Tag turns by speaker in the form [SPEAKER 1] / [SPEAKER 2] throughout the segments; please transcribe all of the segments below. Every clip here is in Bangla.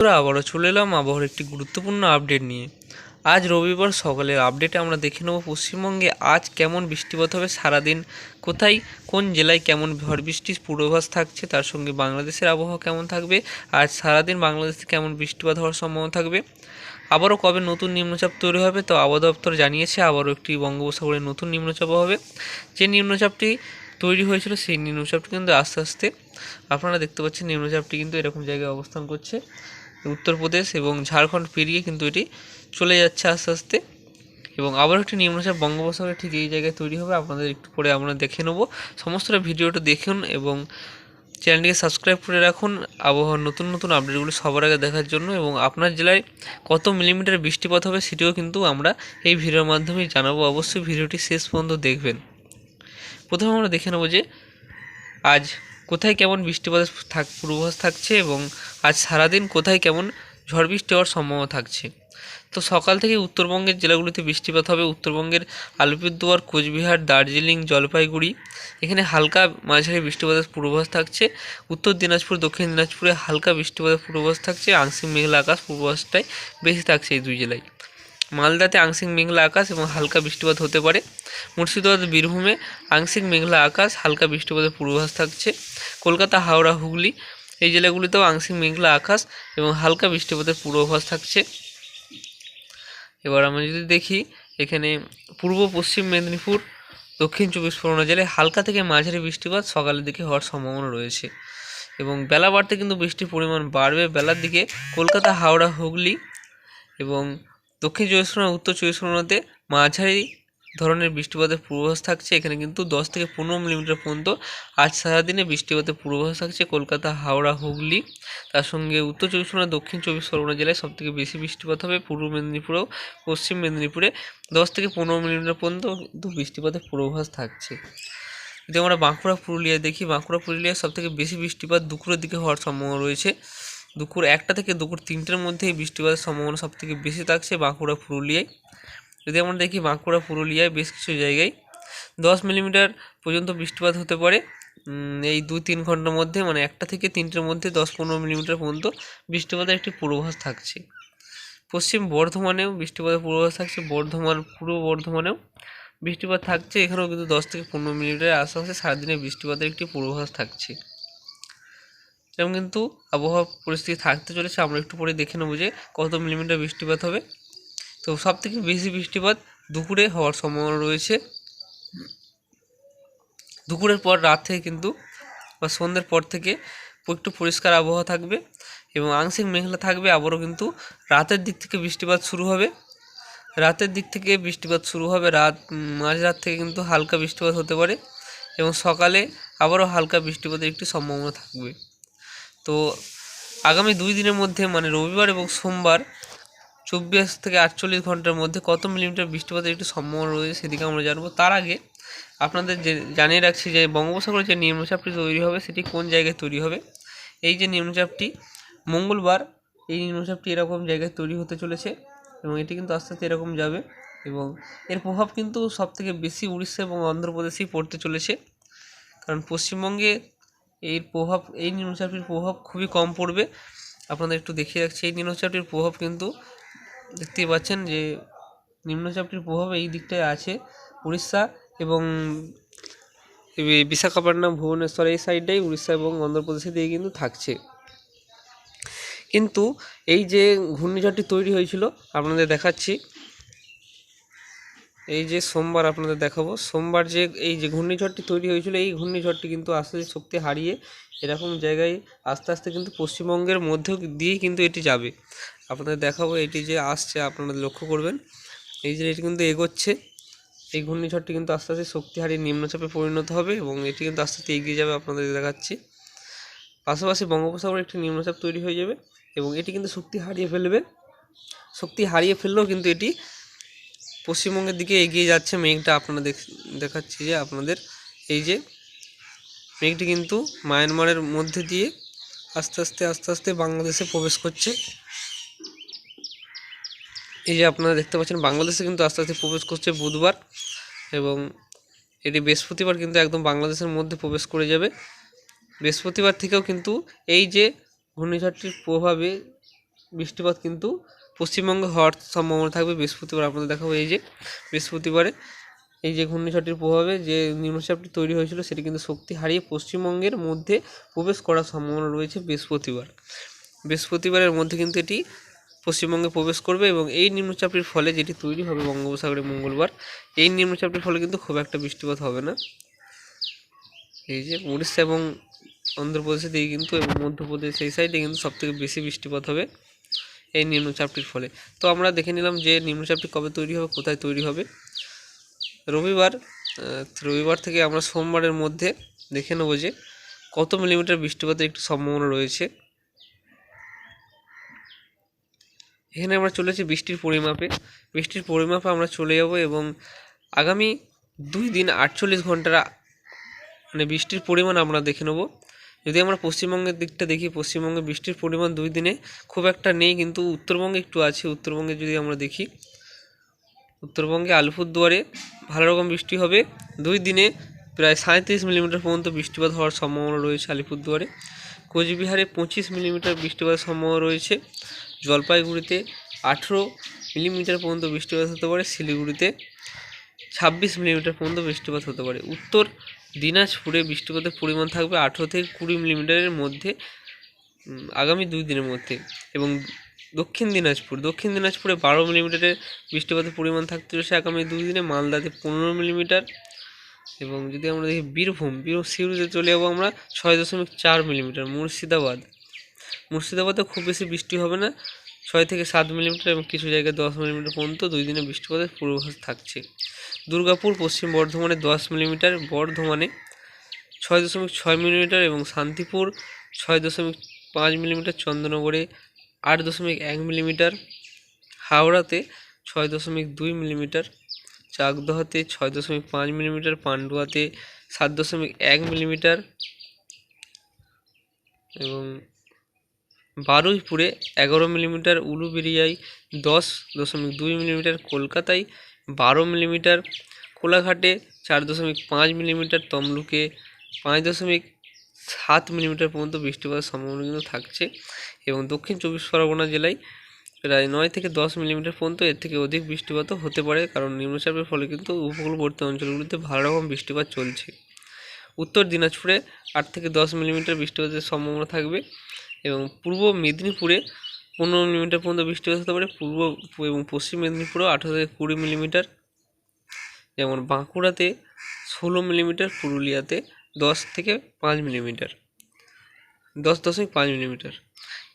[SPEAKER 1] আমরা আবারও চলে এলাম আবহাওয়ার একটি গুরুত্বপূর্ণ আপডেট নিয়ে। আজ রবিবার সকালের আপডেটে আমরা দেখে নেব পশ্চিমবঙ্গে আজ কেমন বৃষ্টিপাত হবে, সারাদিন কোথায় কোন জেলায় কেমন ঝড় বৃষ্টির পূর্বাভাস থাকছে, তার সঙ্গে বাংলাদেশের আবহাওয়া কেমন থাকবে, আজ সারাদিন বাংলাদেশে কেমন বৃষ্টিপাত হওয়ার সম্ভাবনা থাকবে, আবারও কবে নতুন নিম্নচাপ তৈরি হবে। তো আবহাওয়া দপ্তর জানিয়েছে আবারও একটি বঙ্গোপসাগরে নতুন নিম্নচাপ হবে। যে নিম্নচাপটি তৈরি হয়েছিল সেই নিম্নচাপটি কিন্তু আস্তে আস্তে আপনারা দেখতে পাচ্ছেন নিম্নচাপটি কিন্তু এরকম জায়গায় অবস্থান করছে, উত্তরপ্রদেশ এবং ঝাড়খণ্ড পেরিয়ে কিন্তু এটি চলে যাচ্ছে আস্তে আস্তে। এবং আবার একটি নিম্নচাপ বঙ্গোপসাগরে ঠিক এই জায়গায় তৈরি হবে, আপনাদের একটু পরে আমরা দেখে নেব। সমস্তটা ভিডিওটা দেখুন এবং চ্যানেলটিকে সাবস্ক্রাইব করে রাখুন আবহাওয়ার নতুন নতুন আপডেটগুলো সবার আগে দেখার জন্য। এবং আপনার জেলায় কত মিলিমিটার বৃষ্টিপাত হবে সেটিও কিন্তু আমরা এই ভিডিওর মাধ্যমে জানাবো। অবশ্যই ভিডিওটি শেষ পর্যন্ত দেখবেন। প্রথমে আমরা দেখে নেব যে আজ কোথায় কেমন বৃষ্টিপাতের পূর্বাভাস থাকছে এবং আজ সারাদিন কোথায় কেমন ঝড় বৃষ্টি হওয়ার সম্ভাবনা থাকছে। তো সকাল থেকে উত্তরবঙ্গের জেলাগুলিতে বৃষ্টিপাত হবে। উত্তরবঙ্গের আলিপুরদুয়ার, কোচবিহার, দার্জিলিং, জলপাইগুড়ি এখানে হালকা মাঝারি বৃষ্টিপাতের পূর্বাভাস থাকছে। উত্তর দিনাজপুর, দক্ষিণ দিনাজপুরে হালকা বৃষ্টিপাতের পূর্বাভাস থাকছে। আংশিক মেঘলা আকাশ পূর্বাভাসটাই বেশি থাকছে এই দুই জেলায়। মালদাতে আংশিক মেঘলা আকাশ এবং হালকা বৃষ্টিপাত হতে পারে। মুর্শিদাবাদ, বীরভূমে আংশিক মেঘলা আকাশ, হালকা বৃষ্টিপাতের পূর্বাভাস থাকছে। কলকাতা, হাওড়া, হুগলি এই জেলাগুলিতেও আংশিক মেঘলা আকাশ এবং হালকা বৃষ্টিপাতের পূর্বাভাস থাকছে। এবার আমরা যদি দেখি এখানে পূর্ব পশ্চিম মেদিনীপুর, দক্ষিণ চব্বিশ পরগনা জেলায় হালকা থেকে মাঝারি বৃষ্টিপাত সকালের দিকে হওয়ার সম্ভাবনা রয়েছে এবং বেলা বাড়তে কিন্তু বৃষ্টির পরিমাণ বাড়বে। বেলার দিকে কলকাতা, হাওড়া, হুগলি এবং দক্ষিণ চব্বিশ পরগনা, উত্তর চব্বিশ পরগনাতে মাঝারি ধরনের বৃষ্টিপাতের পূর্বাভাস থাকছে। এখানে কিন্তু 10 থেকে 15 মিলিমিটার পর্যন্ত আজ সারাদিনে বৃষ্টিপাতের পূর্বাভাস থাকছে কলকাতা, হাওড়া, হুগলি। তার সঙ্গে উত্তর চব্বিশ পরগনা, দক্ষিণ চব্বিশ পরগনা জেলায় সবথেকে বেশি বৃষ্টিপাত হবে। পূর্ব মেদিনীপুরেও পশ্চিম মেদিনীপুরে 10 থেকে 15 মিলিমিটার পর্যন্ত কিন্তু বৃষ্টিপাতের পূর্বাভাস থাকছে। যদি আমরা বাঁকুড়া, পুরুলিয়ায় দেখি, বাঁকুড়া, পুরুলিয়ায় সবথেকে বেশি বৃষ্টিপাত দুপুরের দিকে হওয়ার সম্ভাবনা রয়েছে। দুপুর 1টা থেকে দুপুর 3টের মধ্যে এই বৃষ্টিপাতের সম্ভাবনা সবথেকে বেশি থাকছে বাঁকুড়া, পুরুলিয়ায়। যদি আমরা দেখি বাঁকুড়া, পুরুলিয়ায় বেশ কিছু জায়গায় 10 মিলিমিটার পর্যন্ত বৃষ্টিপাত হতে পারে এই 2-3 ঘন্টার মধ্যে, মানে 1টা থেকে 3টের মধ্যে 10-15 মিলিমিটার পর্যন্ত বৃষ্টিপাতের একটি পূর্বাভাস থাকছে। পশ্চিম বর্ধমানেও বৃষ্টিপাতের পূর্বাভাস থাকছে। বর্ধমান, পূর্ব বর্ধমানেও বৃষ্টিপাত থাকছে। এখানেও কিন্তু 10 থেকে 15 মিলিমিটারের আশেপাশে সারাদিনে বৃষ্টিপাতের একটি পূর্বাভাস থাকছে। এরকম কিন্তু আবহাওয়া পরিস্থিতি থাকতে চলেছে। আমরা একটু পরে দেখে নেব যে কত মিলিমিটার বৃষ্টিপাত হবে। তো সবথেকে বেশি বৃষ্টিপাত দুপুরে হওয়ার সম্ভাবনা রয়েছে। দুপুরের পর রাত থেকে কিন্তু বা সন্ধ্যের পর থেকে একটু পরিষ্কার আবহাওয়া থাকবে এবং আংশিক মেঘলা থাকবে। আবারও কিন্তু রাতের দিক থেকে বৃষ্টিপাত শুরু হবে। মাঝরাত থেকে কিন্তু হালকা বৃষ্টিপাত হতে পারে এবং সকালে আবারও হালকা বৃষ্টিপাতের একটি সম্ভাবনা থাকবে। তো আগামী 2 দিনের মধ্যে, মানে রবিবার এবং সোমবার, 24 থেকে 48 ঘন্টার মধ্যে কত মিলিমিটার বৃষ্টিপাতের একটি সম্ভাবনা রয়েছে সেদিকে আমরা জানবো। তার আগে আপনাদের জানিয়ে রাখছি যে বঙ্গোপসাগরে যে নিম্নচাপটি তৈরি হবে সেটি কোন জায়গায় তৈরি হবে। এই যে নিম্নচাপটি মঙ্গলবার, এই নিম্নচাপটি এরকম জায়গায় তৈরি হতে চলেছে এবং এটি কিন্তু আস্তে আস্তে এরকম যাবে এবং এর প্রভাব কিন্তু সবথেকে বেশি উড়িষ্যা এবং অন্ধ্রপ্রদেশেই পড়তে চলেছে। কারণ পশ্চিমবঙ্গে এই নিম্নচাপটির প্রভাব খুবই কম পড়বে। আপনাদের একটু দেখিয়ে রাখছি, এই নিম্নচাপটির প্রভাব কিন্তু দেখতেই পাচ্ছেন যে নিম্নচাপটির প্রভাব এই দিকটায় আছে। উড়িষ্যা এবং বিশাখাপট্টনম, ভুবনেশ্বর এই সাইডটাই উড়িষ্যা এবং অন্ধ্রপ্রদেশে দিয়ে কিন্তু থাকছে। কিন্তু এই যে ঘূর্ণিঝড়টি তৈরি হয়েছিল আপনাদের দেখাচ্ছি, এই যে সোমবার আপনাদের দেখাবো, সোমবার যে এই যে ঘূর্ণিঝড়টি তৈরি হয়েছিল এই ঘূর্ণিঝড়টি কিন্তু আস্তে আস্তে শক্তি হারিয়ে এরকম জায়গায় আস্তে আস্তে কিন্তু পশ্চিমবঙ্গের মধ্যে দিয়েই কিন্তু এটি যাবে। আপনাদের দেখাবো এটি যে আসছে, আপনারা লক্ষ্য করবেন এই যে এটি কিন্তু এগোচ্ছে। এই ঘূর্ণিঝড়টি কিন্তু আস্তে আস্তে শক্তি হারিয়ে নিম্নচাপে পরিণত হবে এবং এটি কিন্তু আস্তে আস্তে এগিয়ে যাবে। আপনাদের দেখাচ্ছি পাশাপাশি বঙ্গোপসাগরে একটি নিম্নচাপ তৈরি হয়ে যাবে এবং এটি কিন্তু শক্তি হারিয়ে ফেললেও কিন্তু এটি পশ্চিমবঙ্গের দিকে এগিয়ে যাচ্ছে। মেঘটা আপনারা দেখাচ্ছি যে আপনাদের এই যে মেঘটি কিন্তু মায়ানমারের মধ্যে দিয়ে আস্তে আস্তে বাংলাদেশে প্রবেশ করছে। এই যে আপনারা দেখতে পাচ্ছেন বাংলাদেশে কিন্তু আস্তে আস্তে প্রবেশ করছে বুধবার এবং এটি বৃহস্পতিবার কিন্তু একদম বাংলাদেশের মধ্যে প্রবেশ করে যাবে। বৃহস্পতিবার থেকেও কিন্তু এই যে ঘূর্ণিঝড়টির প্রভাবে বৃষ্টিপাত কিন্তু পশ্চিমবঙ্গে হওয়ার সম্ভাবনা থাকবে বৃহস্পতিবার। আপনাদের দেখাবো এই যে বৃহস্পতিবারে এই যে ঘূর্ণিঝড়টির প্রভাবে যে নিম্নচাপটি তৈরি হয়েছিল সেটি কিন্তু শক্তি হারিয়ে পশ্চিমবঙ্গের মধ্যে প্রবেশ করার সম্ভাবনা রয়েছে বৃহস্পতিবারের মধ্যে কিন্তু এটি পশ্চিমবঙ্গে প্রবেশ করবে এবং এই নিম্নচাপটির ফলে যেটি তৈরি হবে বঙ্গোপসাগরে মঙ্গলবার, এই নিম্নচাপটির ফলে কিন্তু খুব একটা বৃষ্টিপাত হবে না। এই যে উড়িষ্যা এবং অন্ধ্রপ্রদেশের দিকে কিন্তু এবং মধ্যপ্রদেশ এই সাইডে কিন্তু সবথেকে বেশি বৃষ্টিপাত হবে এই নিম্নচাপটির ফলে। তো আমরা দেখে নিলাম যে নিম্নচাপটি কবে তৈরি হবে, কোথায় তৈরি হবে। রবিবার থেকে আমরা সোমবারের মধ্যে দেখে নেব যে কত মিলিমিটার বৃষ্টিপাতের একটু সম্ভাবনা রয়েছে। এখানে আমরা চলেছি বৃষ্টির পরিমাপে আমরা চলে যাব এবং আগামী 2 দিন 48 ঘন্টার মানে বৃষ্টির পরিমাণ আমরা দেখে নেব। যদি আমরা পশ্চিমবঙ্গের দিকটা দেখি, পশ্চিমবঙ্গে বৃষ্টির পরিমাণ 2 দিনে খুব একটা নেই, কিন্তু উত্তরবঙ্গে একটু আছে। উত্তরবঙ্গে যদি আমরা দেখি, উত্তরবঙ্গে আলিপুরদুয়ারে ভালো রকম বৃষ্টি হবে। 2 দিনে প্রায় 37 মিলিমিটার পর্যন্ত বৃষ্টিপাত হওয়ার সম্ভাবনা রয়েছে আলিপুরদুয়ারে। কোচবিহারে 25 মিলিমিটার বৃষ্টিপাতের সম্ভাবনা রয়েছে। জলপাইগুড়িতে 18 মিলিমিটার পর্যন্ত বৃষ্টিপাত হতে পারে। শিলিগুড়িতে 26 মিলিমিটার পর্যন্ত বৃষ্টিপাত হতে পারে। উত্তর দিনাজপুরে বৃষ্টিপাতের পরিমাণ থাকবে 18 থেকে 20 মিলিমিটারের মধ্যে আগামী 2 দিনের মধ্যে। এবং দক্ষিণ দিনাজপুরে 12 মিলিমিটারের বৃষ্টিপাতের পরিমাণ থাকতে চলেছে আগামী 2 দিনে। মালদাতে 15 মিলিমিটার। এবং যদি আমরা দেখি বীরভূম সিউড়িতে চলে যাবো আমরা 6.4 মিলিমিটার। মুর্শিদাবাদে খুব বেশি বৃষ্টি হবে না, 6 থেকে 7 মিলিমিটার এবং কিছু জায়গায় 10 মিলিমিটার পর্যন্ত 2 দিনে বৃষ্টিপাতের পূর্বাভাস থাকছে। দুর্গাপুর পশ্চিম বর্ধমানে 10 মিলিমিটার, বর্ধমানে 6.6 মিলিমিটার এবং শান্তিপুর 6.5 মিলিমিটার, চন্দ্রনগরে 8.1 মিলিমিটার, হাওড়াতে 6.2 মিলিমিটার, চাকদহাতে 6.5 মিলিমিটার, পান্ডুয়াতে 7.1 মিলিমিটার এবং বারুইপুরে 11 মিলিমিটার, উলুবেড়িয়ায় 10.2 মিলিমিটার, কলকাতায় 12 মিলিমিটার, কোলাঘাটে 4.5 মিলিমিটার, তমলুকে 5.7 মিলিমিটার পর্যন্ত বৃষ্টিপাতের সম্ভাবনা কিন্তু থাকছে। এবং দক্ষিণ 24 পরগনা জেলায় প্রায় 9 থেকে 10 মিলিমিটার পর্যন্ত এর থেকে অধিক বৃষ্টিপাতও হতে পারে, কারণ নিম্নচাপের ফলে কিন্তু উপকূলবর্তী অঞ্চলগুলিতে ভালো রকম বৃষ্টিপাত চলছে। উত্তর দিনাজপুরে 8 থেকে 10 মিলিমিটার বৃষ্টিপাতের সম্ভাবনা থাকবে এবং পূর্ব মেদিনীপুরে 15 মিলিমিটার পর্যন্ত বৃষ্টিপাত হতে পারে। পূর্ব এবং পশ্চিম মেদিনীপুরেও 18 থেকে 20 মিলিমিটার, যেমন বাঁকুড়াতে 16 মিলিমিটার, পুরুলিয়াতে 10.5 মিলিমিটার।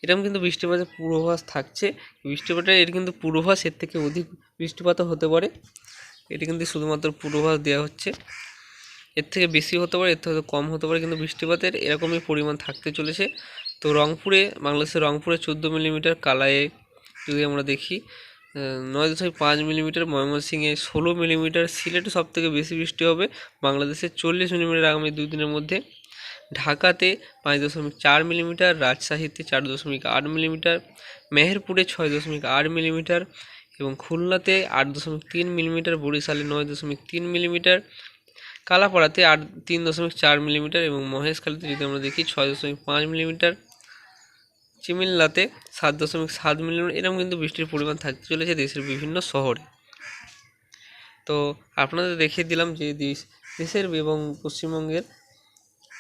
[SPEAKER 1] এরকম কিন্তু বৃষ্টিপাতের পূর্বাভাস থাকছে। বৃষ্টিপাতের এর কিন্তু পূর্বাভাস এর থেকে অধিক বৃষ্টিপাতও হতে পারে, এটি কিন্তু শুধুমাত্র পূর্বাভাস দেওয়া হচ্ছে। এর থেকে বেশি হতে পারে, এর থেকে কম হতে পারে, কিন্তু বৃষ্টিপাতের এরকমই পরিমাণ থাকতে চলেছে। তো বাংলাদেশের রংপুরে 14 মিলিমিটার, কালায়ে যদি আমরা দেখি 9.5 মিলিমিটার, ময়মনসিংহে 16 মিলিমিটার, সিলেটে সবথেকে বেশি বৃষ্টি হবে, বাংলাদেশে 40 মিলিমিটার আগামী 2 দিনের মধ্যে, ঢাকাতে 5.4 মিলিমিটার, রাজশাহীতে 4.8 মিলিমিটার, মেহেরপুরে 6.8 মিলিমিটার এবং খুলনাতে 8.3 মিলিমিটার, বরিশালে 9.3 মিলিমিটার, কালাপাড়াতে 3.4 মিলিমিটার এবং মহেশখালীতে যদি আমরা দেখি 6.5 মিলিমিটার, চিমিল্লাতে 7.7 মিলিমিটার। এরকম কিন্তু বৃষ্টির পরিমাণ থাকতে চলেছে দেশের বিভিন্ন শহরে। তো আপনাদের দেখিয়ে দিলাম যে দেশের এবং পশ্চিমবঙ্গের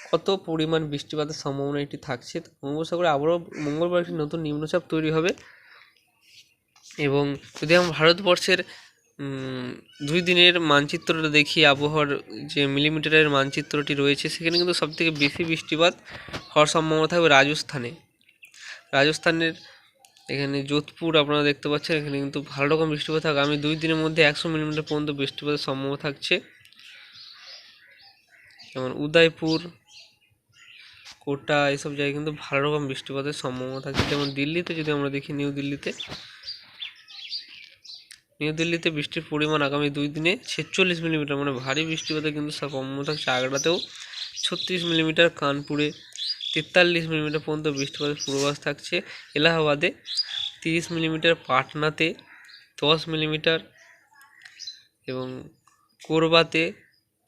[SPEAKER 1] কত পরিমাণ বৃষ্টিপাতের সম্ভাবনা এটি থাকছে। বঙ্গোপসাগরে আবারও মঙ্গলবার একটি নতুন নিম্নচাপ তৈরি হবে এবং যদি আমরা ভারতবর্ষের 2 দিনের মানচিত্রটা দেখি, আবহাওয়ার যে মিলিমিটারের মানচিত্রটি রয়েছে সেখানে কিন্তু সবথেকে বেশি বৃষ্টিপাত হওয়ার সম্ভাবনা থাকবে রাজস্থানের এখানে যোধপুর আপনারা দেখতে পাচ্ছেন, এখানে কিন্তু ভালো রকম বৃষ্টিপাত থাকবে। আমি 2 দিনের মধ্যে 100 মিলিমিটার পর্যন্ত বৃষ্টিপাতের সম্ভাবনা থাকছে। যেমন উদয়পুর, কোটা এইসব জায়গায় কিন্তু ভালো রকম বৃষ্টিপাতের সম্ভাবনা থাকছে। যেমন দিল্লিতে যদি আমরা দেখি, নিউ দিল্লিতে বৃষ্টির পরিমাণ আগামী 2 দিনে 46 মিলিমিটার, মানে ভারী বৃষ্টিপাতের কিন্তু সম্ভাবনা থাকছে। আগ্রাতেও 36 মিলিমিটার, কানপুরে 43 মিলিমিটার পর্যন্ত বৃষ্টিপাতের পূর্বাভাস থাকছে। এলাহাবাদে 30 মিলিমিটার, পাটনাতে 10 মিলিমিটার এবং কোরবাতে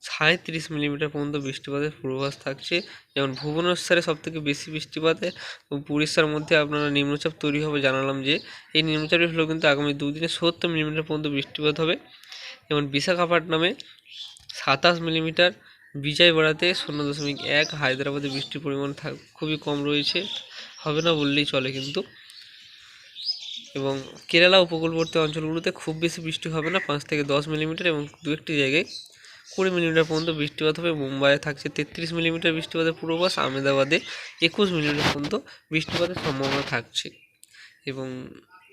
[SPEAKER 1] 37 মিলিমিটার পর্যন্ত বৃষ্টিপাতের পূর্বাভাস থাকছে। যেমন ভুবনেশ্বরে সবথেকে বেশি বৃষ্টিপাতে এবং উড়িষ্যার মধ্যে আপনারা নিম্নচাপ তৈরি হবে জানালাম যে এই নিম্নচাপের ফলে কিন্তু আগামী দুদিনে 70 মিলিমিটার পর্যন্ত বৃষ্টিপাত হবে। যেমন বিশাখাপট্টনমে 27 মিলিমিটার, বিজয়বাড়াতে 0.1, হায়দ্রাবাদে বৃষ্টির পরিমাণ খুবই কম রয়েছে, হবে না বললেই চলে কিন্তু। এবং কেরালা উপকূলবর্তী অঞ্চলগুলোতে খুব বেশি বৃষ্টি হবে না, 5 থেকে 10 মিলিমিটার, এবং দু একটি জায়গায় 20 মিলিমিটার পর্যন্ত বৃষ্টিপাত হবে। মুম্বাইয়ে থাকছে 33 মিলিমিটার বৃষ্টিপাতের পূর্বাভাস, আহমেদাবাদে 21 মিলিমিটার পর্যন্ত বৃষ্টিপাতের সম্ভাবনা থাকছে। এবং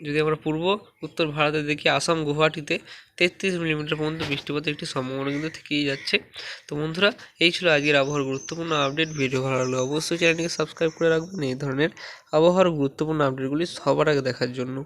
[SPEAKER 1] যদি আমরা পূর্ব উত্তর ভারতে দেখি, আসাম গুয়াহাটিতে 33 মিলিমিটার পর্যন্ত বৃষ্টিপাতের একটি সম্ভাবনা কিন্তু থেকেই যাচ্ছে। তো বন্ধুরা, এই ছিল আজকের আবহাওয়ার গুরুত্বপূর্ণ আপডেট। ভিডিও ভালো লাগলে অবশ্যই চ্যানেলটিকে সাবস্ক্রাইব করে রাখবেন এই ধরনের আবহাওয়ার গুরুত্বপূর্ণ আপডেটগুলি সবার আগে দেখার জন্য।